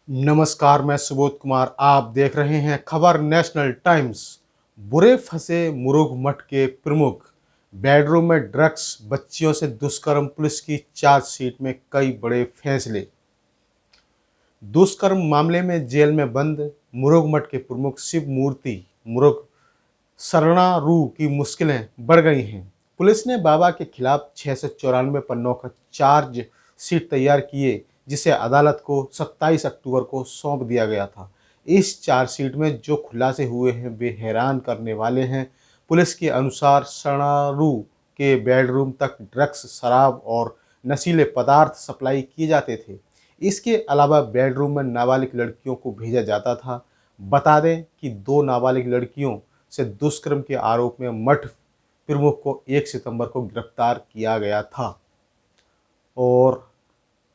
नमस्कार, मैं सुबोध कुमार। आप देख रहे हैं खबर नेशनल टाइम्स। बुरे फंसे मुरुग मठ के प्रमुख, बेडरूम में ड्रग्स, बच्चियों से दुष्कर्म, पुलिस की चार्जशीट में कई बड़े फैसले। दुष्कर्म मामले में जेल में बंद मुरुग मठ के प्रमुख शिव मूर्ति मुरुग शरणारू की मुश्किलें बढ़ गई हैं। पुलिस ने बाबा के खिलाफ 694 पन्नों का चार्ज शीट तैयार किए, जिसे अदालत को 27 अक्टूबर को सौंप दिया गया था। इस चार्जशीट में जो खुलासे हुए हैं वे हैरान करने वाले हैं। पुलिस के अनुसार शरणारू के बेडरूम तक ड्रग्स, शराब और नशीले पदार्थ सप्लाई किए जाते थे। इसके अलावा बेडरूम में नाबालिग लड़कियों को भेजा जाता था। बता दें कि 2 नाबालिग लड़कियों से दुष्कर्म के आरोप में मठ प्रमुख को 1 सितंबर को गिरफ्तार किया गया था। और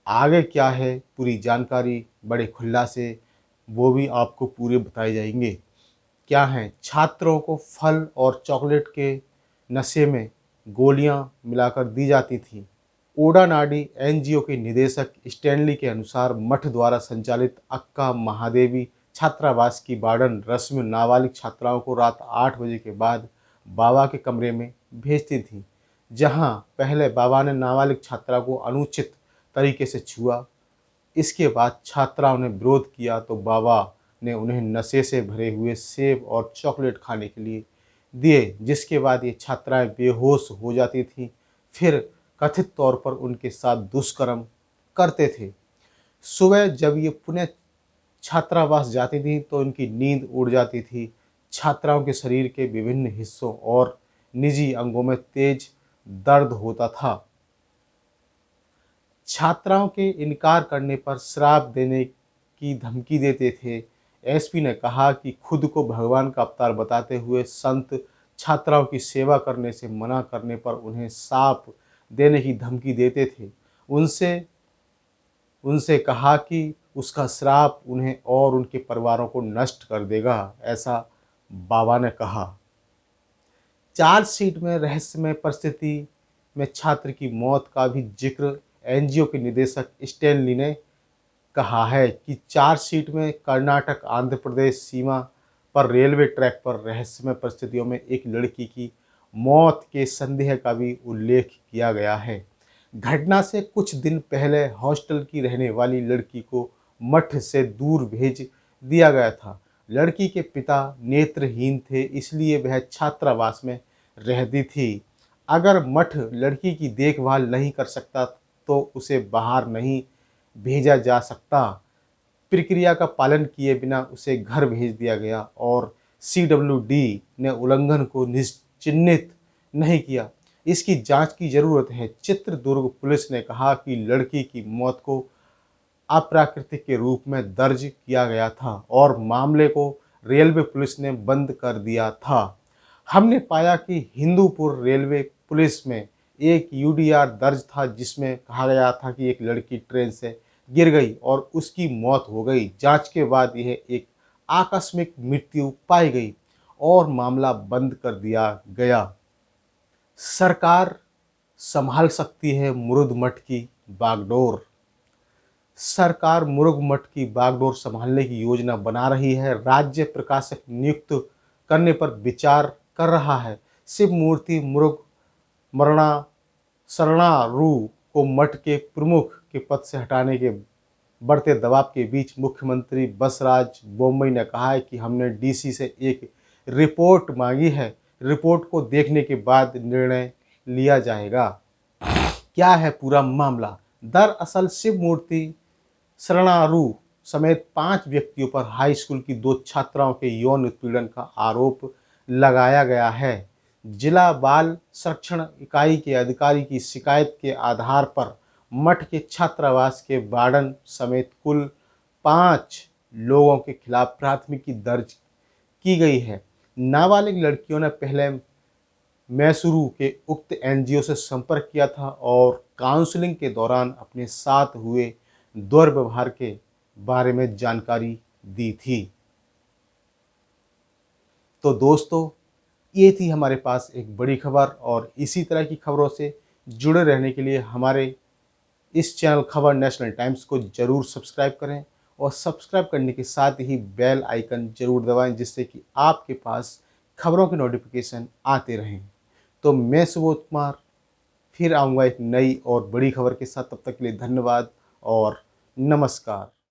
आगे क्या है पूरी जानकारी, बड़े खुलासे, वो भी आपको पूरे बताए जाएंगे। क्या हैं? छात्रों को फल और चॉकलेट के नशे में गोलियां मिलाकर दी जाती थीं। ओडा नाडी एनजीओ के निदेशक स्टैनली के अनुसार मठ द्वारा संचालित अक्का महादेवी छात्रावास की वार्डन रश्मि नाबालिग छात्राओं को रात 8 बजे के बाद बाबा के कमरे में भेजती थी। जहां पहले बाबा ने नाबालिग छात्रा को अनुचित तरीके से छुआ। इसके बाद छात्राओं ने विरोध किया तो बाबा ने उन्हें नशे से भरे हुए सेब और चॉकलेट खाने के लिए दिए, जिसके बाद ये छात्राएं बेहोश हो जाती थीं। फिर कथित तौर पर उनके साथ दुष्कर्म करते थे। सुबह जब ये पुनः छात्रावास जाती थीं तो उनकी नींद उड़ जाती थी। छात्राओं के शरीर के विभिन्न हिस्सों और निजी अंगों में तेज दर्द होता था। छात्राओं के इनकार करने पर श्राप देने की धमकी देते थे। एसपी ने कहा कि खुद को भगवान का अवतार बताते हुए संत छात्राओं की सेवा करने से मना करने पर उन्हें साप देने की धमकी देते थे। उनसे उनसे कहा कि उसका श्राप उन्हें और उनके परिवारों को नष्ट कर देगा, ऐसा बाबा ने कहा। चार्जशीट में रहस्यमय परिस्थिति में छात्र की मौत का भी जिक्र एनजीओ के निदेशक स्टैनली ने कहा है कि चार्जशीट में कर्नाटक आंध्र प्रदेश सीमा पर रेलवे ट्रैक पर रहस्यमय परिस्थितियों में एक लड़की की मौत के संदेह का भी उल्लेख किया गया है। घटना से कुछ दिन पहले हॉस्टल की रहने वाली लड़की को मठ से दूर भेज दिया गया था। लड़की के पिता नेत्रहीन थे, इसलिए वह छात्रावास में रहती थी। अगर मठ लड़की की देखभाल नहीं कर सकता तो उसे बाहर नहीं भेजा जा सकता। प्रक्रिया का पालन किए बिना उसे घर भेज दिया गया और सीडब्ल्यूडी ने उल्लंघन को निश्चिन्हित नहीं किया। इसकी जांच की जरूरत है। चित्रदुर्ग पुलिस ने कहा कि लड़की की मौत को अप्राकृतिक के रूप में दर्ज किया गया था और मामले को रेलवे पुलिस ने बंद कर दिया था। हमने पाया कि हिंदूपुर रेलवे पुलिस में एक यूडीआर दर्ज था जिसमें कहा गया था कि एक लड़की ट्रेन से गिर गई और उसकी मौत हो गई। जांच के बाद यह एक आकस्मिक मृत्यु पाई गई और मामला बंद कर दिया गया। सरकार संभाल सकती है मुरुग मठ की बागडोर। सरकार मुरुग मठ की बागडोर संभालने की योजना बना रही है। राज्य प्रकाशक नियुक्त करने पर विचार कर रहा है। शिव मूर्ति मुरुग मरणा शरणारू को मठ के प्रमुख के पद से हटाने के बढ़ते दबाव के बीच मुख्यमंत्री बसराज बोम्मई ने कहा है कि हमने डीसी से एक रिपोर्ट मांगी है। रिपोर्ट को देखने के बाद निर्णय लिया जाएगा। क्या है पूरा मामला? दरअसल शिव मूर्ति शरणारू समेत 5 व्यक्तियों पर हाई स्कूल की 2 छात्राओं के यौन उत्पीड़न का आरोप लगाया गया है। जिला बाल संरक्षण इकाई के अधिकारी की शिकायत के आधार पर मठ के छात्रावास के वार्डन समेत कुल 5 लोगों के खिलाफ प्राथमिकी दर्ज की गई है। नाबालिग लड़कियों ने पहले मैसूरू के उक्त एनजीओ से संपर्क किया था और काउंसलिंग के दौरान अपने साथ हुए दुर्व्यवहार के बारे में जानकारी दी थी। तो दोस्तों, ये थी हमारे पास एक बड़ी खबर और इसी तरह की खबरों से जुड़े रहने के लिए हमारे इस चैनल खबर नेशनल टाइम्स को ज़रूर सब्सक्राइब करें और सब्सक्राइब करने के साथ ही बेल आइकन जरूर दबाएं, जिससे कि आपके पास खबरों के नोटिफिकेशन आते रहें। तो मैं सुबोध कुमार फिर आऊँगा एक नई और बड़ी खबर के साथ। तब तक के लिए धन्यवाद और नमस्कार।